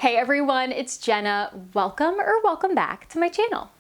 Hey everyone, it's Jenna. Welcome back to my channel.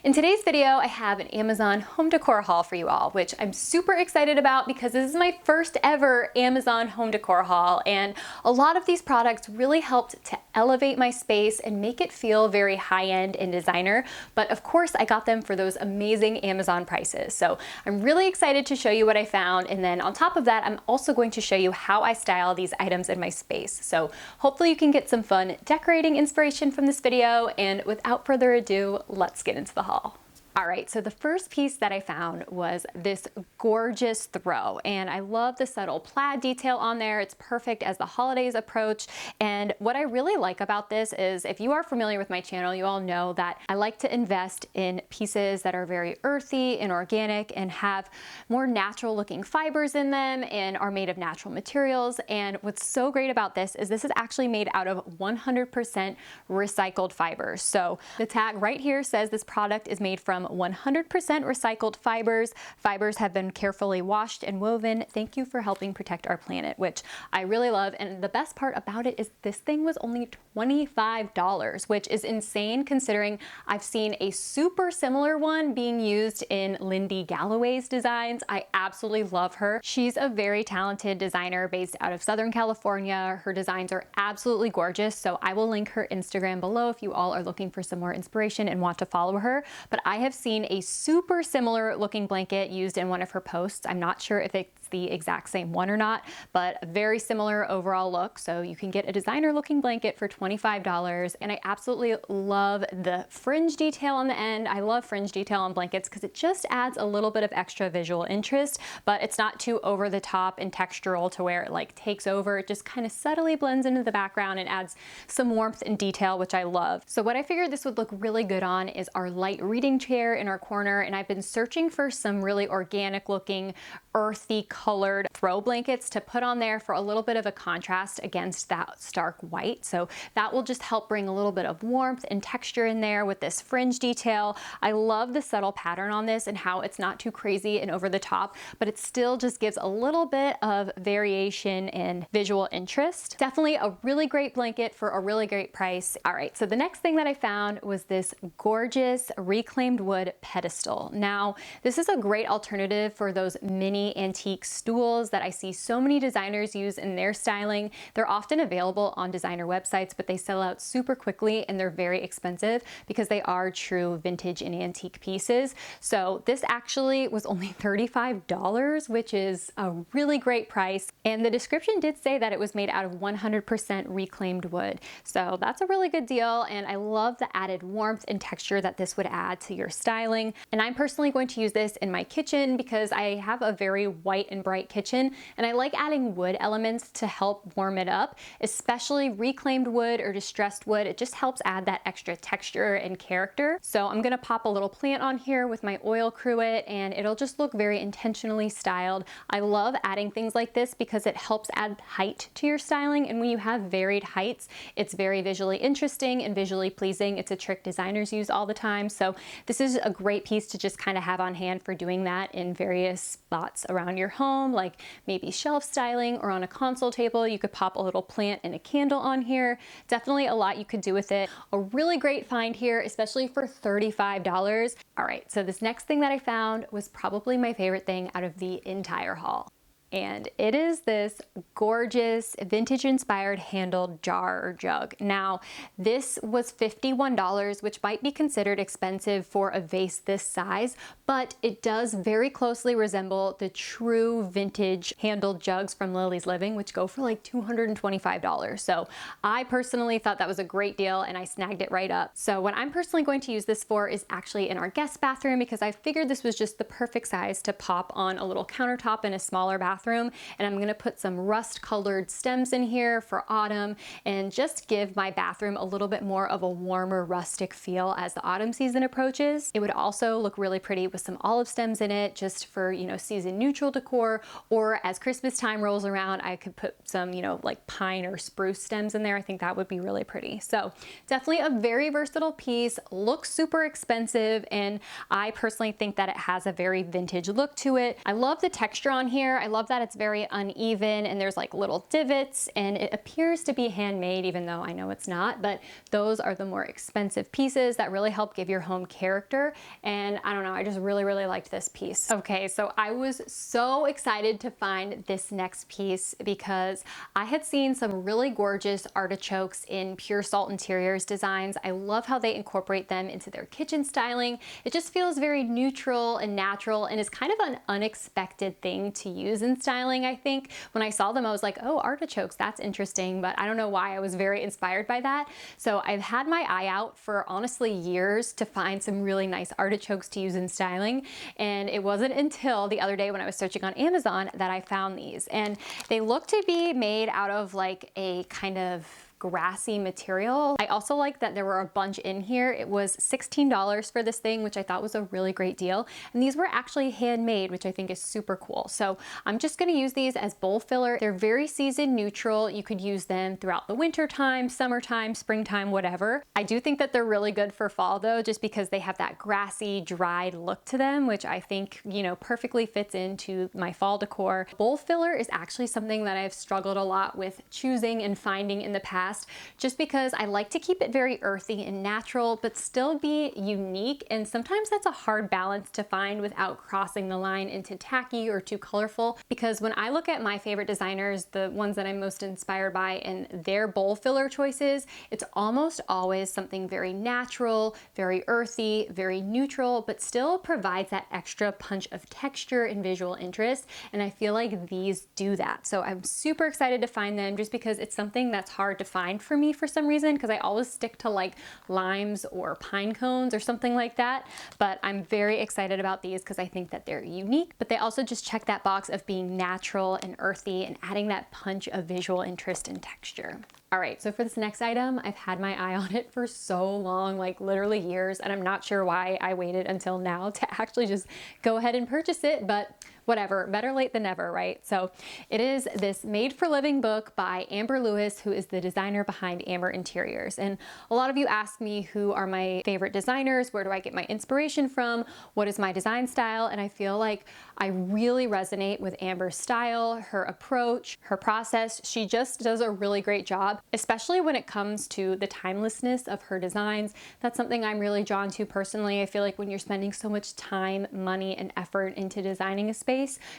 In today's video, I have an Amazon home decor haul for you all, which I'm super excited about because this is my first ever Amazon home decor haul, and a lot of these products really helped to elevate my space and make it feel very high-end and designer, but of course I got them for those amazing Amazon prices. So I'm really excited to show you what I found, and then on top of that, I'm also going to show you how I style these items in my space. So hopefully you can get some fun decorating inspiration from this video, and without further ado, let's get into the haul. All right, so the first piece that I found was this gorgeous throw, and I love the subtle plaid detail on there. It's perfect as the holidays approach, and what I really like about this is, if you are familiar with my channel, you all know that I like to invest in pieces that are very earthy and organic and have more natural looking fibers in them and are made of natural materials. And what's so great about this is actually made out of 100% recycled fibers. So the tag right here says this product is made from 100% recycled fibers. Fibers have been carefully washed and woven. Thank you for helping protect our planet, which I really love. And the best part about it is this thing was only $25, which is insane considering I've seen a super similar one being used in Lindy Galloway's designs. I absolutely love her. She's a very talented designer based out of Southern California. Her designs are absolutely gorgeous, so I will link her Instagram below if you all are looking for some more inspiration and want to follow her. But I have seen a super similar looking blanket used in one of her posts. I'm not sure if it's the exact same one or not, but a very similar overall look. So you can get a designer looking blanket for $25, and I absolutely love the fringe detail on the end. I love fringe detail on blankets because it just adds a little bit of extra visual interest, but it's not too over the top and textural to where it like takes over. It just kind of subtly blends into the background and adds some warmth and detail, which I love. So what I figured this would look really good on is our light reading chair in our corner, and I've been searching for some really organic looking, earthy colored throw blankets to put on there for a little bit of a contrast against that stark white. So that will just help bring a little bit of warmth and texture in there with this fringe detail. I love the subtle pattern on this and how it's not too crazy and over the top, but it still just gives a little bit of variation and visual interest. Definitely a really great blanket for a really great price. All right, so the next thing that I found was this gorgeous reclaimed wood pedestal. Now, this is a great alternative for those mini antique stools that I see so many designers use in their styling. They're often available on designer websites, but they sell out super quickly and they're very expensive because they are true vintage and antique pieces. So this actually was only $35, which is a really great price. And the description did say that it was made out of 100% reclaimed wood. So that's a really good deal. And I love the added warmth and texture that this would add to your styling. And I'm personally going to use this in my kitchen because I have a very white and bright kitchen, and I like adding wood elements to help warm it up, especially reclaimed wood or distressed wood. It just helps add that extra texture and character. So I'm gonna pop a little plant on here with my oil cruet, and it'll just look very intentionally styled. I love adding things like this because it helps add height to your styling, and when you have varied heights, it's very visually interesting and visually pleasing. It's a trick designers use all the time, so this is a great piece to just kind of have on hand for doing that in various spots around your home, like maybe shelf styling or on a console table. You could pop a little plant and a candle on here. Definitely a lot you could do with it. A really great find here, especially for $35. All right, so this next thing that I found was probably my favorite thing out of the entire haul. And it is this gorgeous vintage inspired handled jar or jug. Now, this was $51, which might be considered expensive for a vase this size, but it does very closely resemble the true vintage handled jugs from Lily's Living, which go for like $225. So I personally thought that was a great deal and I snagged it right up. So what I'm personally going to use this for is actually in our guest bathroom, because I figured this was just the perfect size to pop on a little countertop in a smaller bathroom. And I'm gonna put some rust colored stems in here for autumn and just give my bathroom a little bit more of a warmer rustic feel as the autumn season approaches. It would also look really pretty with some olive stems in it, just for, you know, season neutral decor, or as Christmas time rolls around, I could put some, you know, like pine or spruce stems in there. I think that would be really pretty. So definitely a very versatile piece, looks super expensive, and I personally think that it has a very vintage look to it. I love the texture on here. I love love that it's very uneven and there's like little divots, and it appears to be handmade, even though I know it's not, but those are the more expensive pieces that really help give your home character. And I don't know, I just really, really liked this piece. Okay, so I was so excited to find this next piece because I had seen some really gorgeous artichokes in Pure Salt Interiors designs. I love how they incorporate them into their kitchen styling. It just feels very neutral and natural, and is kind of an unexpected thing to use in styling, I think. When I saw them, I was like, oh, artichokes, that's interesting, but I don't know why I was very inspired by that. So I've had my eye out for honestly years to find some really nice artichokes to use in styling, and it wasn't until the other day when I was searching on Amazon that I found these. And they look to be made out of like a kind of grassy material. I also like that there were a bunch in here. It was $16 for this thing, which I thought was a really great deal. And these were actually handmade, which I think is super cool. So I'm just gonna use these as bowl filler. They're very season neutral. You could use them throughout the winter time, summertime, springtime, whatever. I do think that they're really good for fall though, just because they have that grassy, dried look to them, which I think, you know, perfectly fits into my fall decor. Bowl filler is actually something that I've struggled a lot with choosing and finding in the past, just because I like to keep it very earthy and natural, but still be unique. And sometimes that's a hard balance to find without crossing the line into tacky or too colorful. Because when I look at my favorite designers, the ones that I'm most inspired by and their bowl filler choices, it's almost always something very natural, very earthy, very neutral, but still provides that extra punch of texture and visual interest. And I feel like these do that. So I'm super excited to find them, just because it's something that's hard to find for me for some reason, because I always stick to like limes or pine cones or something like that. But I'm very excited about these because I think that they're unique, but they also just check that box of being natural and earthy and adding that punch of visual interest and texture. All right, so for this next item, I've had my eye on it for so long, like literally years, and I'm not sure why I waited until now to actually just go ahead and purchase it, but whatever, better late than never, right? So it is this Made for Living book by Amber Lewis, who is the designer behind Amber Interiors. And a lot of you ask me who are my favorite designers, where do I get my inspiration from, what is my design style? And I feel like I really resonate with Amber's style, her approach, her process. She just does a really great job, especially when it comes to the timelessness of her designs. That's something I'm really drawn to personally. I feel like when you're spending so much time, money, and effort into designing a space,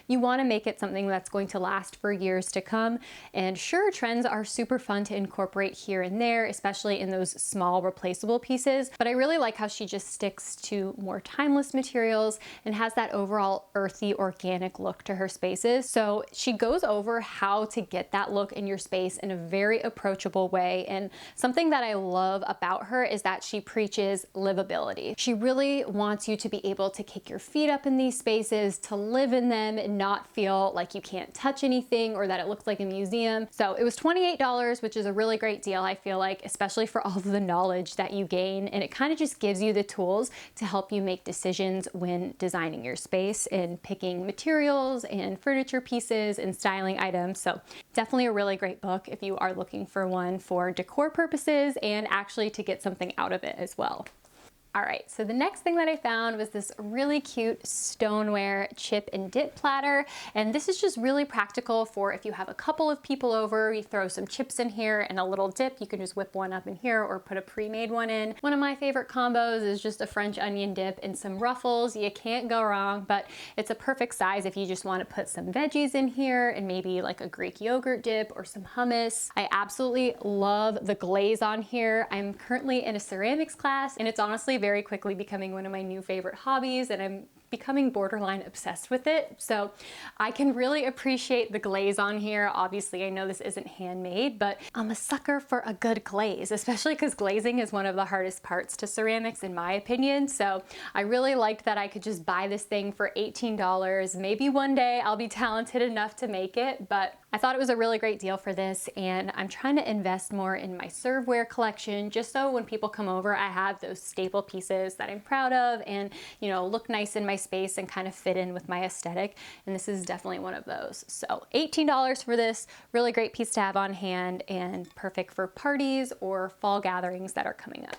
you want to make it something that's going to last for years to come. And sure, trends are super fun to incorporate here and there, especially in those small replaceable pieces, but I really like how she just sticks to more timeless materials and has that overall earthy, organic look to her spaces. So she goes over how to get that look in your space in a very approachable way. And something that I love about her is that she preaches livability. She really wants you to be able to kick your feet up in these spaces, to live in them and not feel like you can't touch anything or that it looks like a museum. So it was $28, which is a really great deal, I feel like, especially for all of the knowledge that you gain. And it kind of just gives you the tools to help you make decisions when designing your space and picking materials and furniture pieces and styling items. So definitely a really great book if you are looking for one for decor purposes and actually to get something out of it as well. All right, so the next thing that I found was this really cute stoneware chip and dip platter. And this is just really practical for if you have a couple of people over, you throw some chips in here and a little dip, you can just whip one up in here or put a pre-made one in. One of my favorite combos is just a French onion dip and some ruffles. You can't go wrong, but it's a perfect size if you just want to put some veggies in here and maybe like a Greek yogurt dip or some hummus. I absolutely love the glaze on here. I'm currently in a ceramics class, and it's honestly very quickly becoming one of my new favorite hobbies, and I'm becoming borderline obsessed with it. So I can really appreciate the glaze on here. Obviously, I know this isn't handmade, but I'm a sucker for a good glaze, especially because glazing is one of the hardest parts to ceramics in my opinion. So I really liked that I could just buy this thing for $18. Maybe one day I'll be talented enough to make it, but I thought it was a really great deal for this, and I'm trying to invest more in my serveware collection just so when people come over, I have those staple pieces that I'm proud of and, you know, look nice in my space and kind of fit in with my aesthetic. And this is definitely one of those. So $18 for this, really great piece to have on hand and perfect for parties or fall gatherings that are coming up.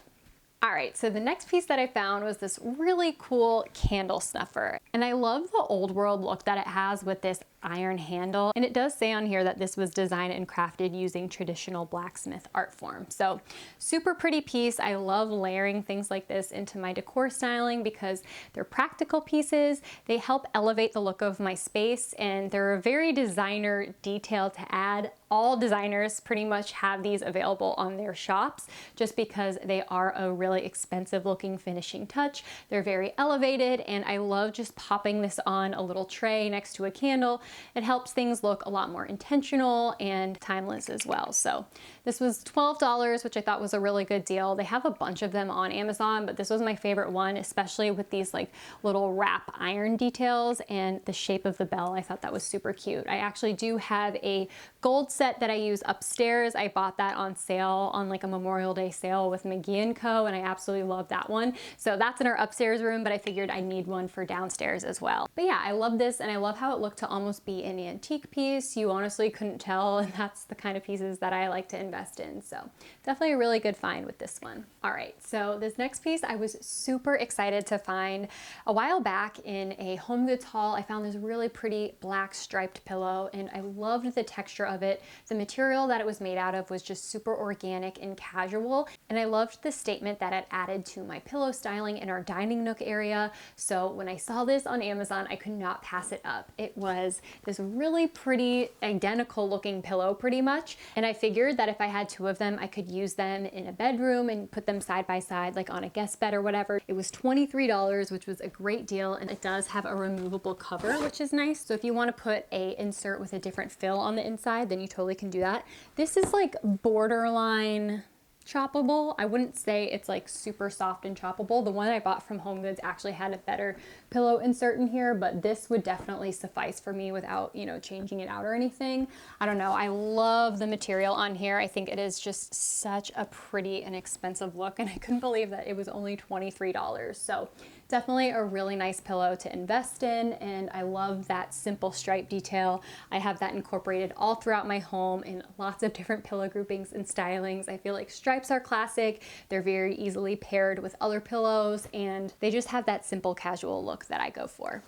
All right, so the next piece that I found was this really cool candle snuffer. And I love the old world look that it has with this iron handle. And it does say on here that this was designed and crafted using traditional blacksmith art form. So super pretty piece. I love layering things like this into my decor styling because they're practical pieces. They help elevate the look of my space, and they're a very designer detail to add. All designers pretty much have these available on their shops just because they are a really expensive looking finishing touch. They're very elevated, and I love just popping this on a little tray next to a candle. It helps things look a lot more intentional and timeless as well. So this was $12, which I thought was a really good deal. They have a bunch of them on Amazon, but this was my favorite one, especially with these like little wrap iron details and the shape of the bell. I thought that was super cute. I actually do have a gold set that I use upstairs. I bought that on sale on like a Memorial Day sale with McGee & Co. and I absolutely love that one. So that's in our upstairs room, but I figured I need one for downstairs as well. But yeah, I love this, and I love how it looked to almost be an antique piece. You honestly couldn't tell, and that's the kind of pieces that I like to invest in. So definitely a really good find with this one. All right, so this next piece I was super excited to find. A while back in a home goods haul, I found this really pretty black striped pillow, and I loved the texture of it. The material that it was made out of was just super organic and casual, and I loved the statement that it added to my pillow styling in our dining nook area. So when I saw this on Amazon, I could not pass it up. It was this really pretty identical looking pillow pretty much, and I figured that if I had two of them, I could use them in a bedroom and put them side by side like on a guest bed or whatever. It was $23, which was a great deal, and it does have a removable cover, which is nice. So if you want to put a insert with a different fill on the inside, then you totally can do that. This is like borderline choppable. I wouldn't say it's like super soft and choppable. The one I bought from Home Goods actually had a better pillow insert in here, but this would definitely suffice for me without, you know, changing it out or anything. I don't know. I love the material on here. I think it is just such a pretty and expensive look, and I couldn't believe that it was only $23. So definitely a really nice pillow to invest in, and I love that simple stripe detail. I have that incorporated all throughout my home in lots of different pillow groupings and stylings. I feel like stripes are classic. They're very easily paired with other pillows, and they just have that simple casual look that I go for.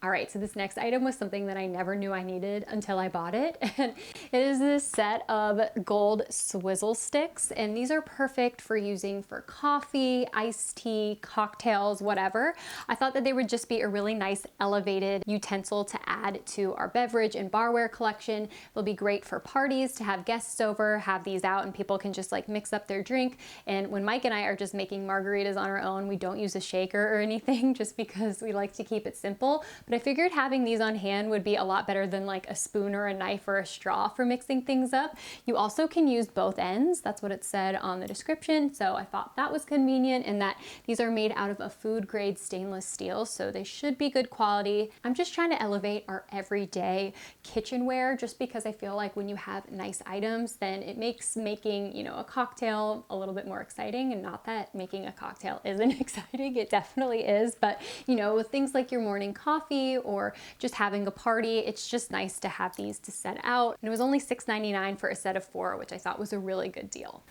All right, so this next item was something that I never knew I needed until I bought it. And it is this set of gold swizzle sticks. And these are perfect for using for coffee, iced tea, cocktails, whatever. I thought that they would just be a really nice elevated utensil to add to our beverage and barware collection. They'll be great for parties, to have guests over, have these out, and people can just like mix up their drink. And when Mike and I are just making margaritas on our own, we don't use a shaker or anything just because we like to keep it simple. But I figured having these on hand would be a lot better than like a spoon or a knife or a straw for mixing things up. You also can use both ends. That's what it said on the description. So I thought that was convenient, and that these are made out of a food grade stainless steel, so they should be good quality. I'm just trying to elevate our everyday kitchenware, just because I feel like when you have nice items, then it makes making, you know, a cocktail a little bit more exciting. And not that making a cocktail isn't exciting, it definitely is, but you know, with things like your morning coffee or just having a party, it's just nice to have these to set out. And it was only $6.99 for a set of 4, which I thought was a really good deal.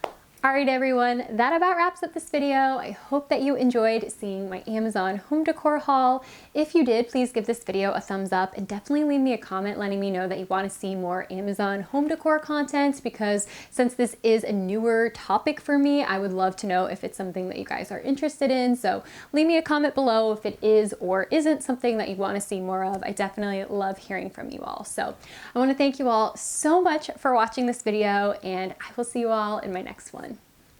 All right, everyone, that about wraps up this video. I hope that you enjoyed seeing my Amazon home decor haul. If you did, please give this video a thumbs up, and definitely leave me a comment letting me know that you want to see more Amazon home decor content, because since this is a newer topic for me, I would love to know if it's something that you guys are interested in. So leave me a comment below if it is or isn't something that you want to see more of. I definitely love hearing from you all. So I want to thank you all so much for watching this video, and I will see you all in my next one.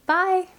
Bye!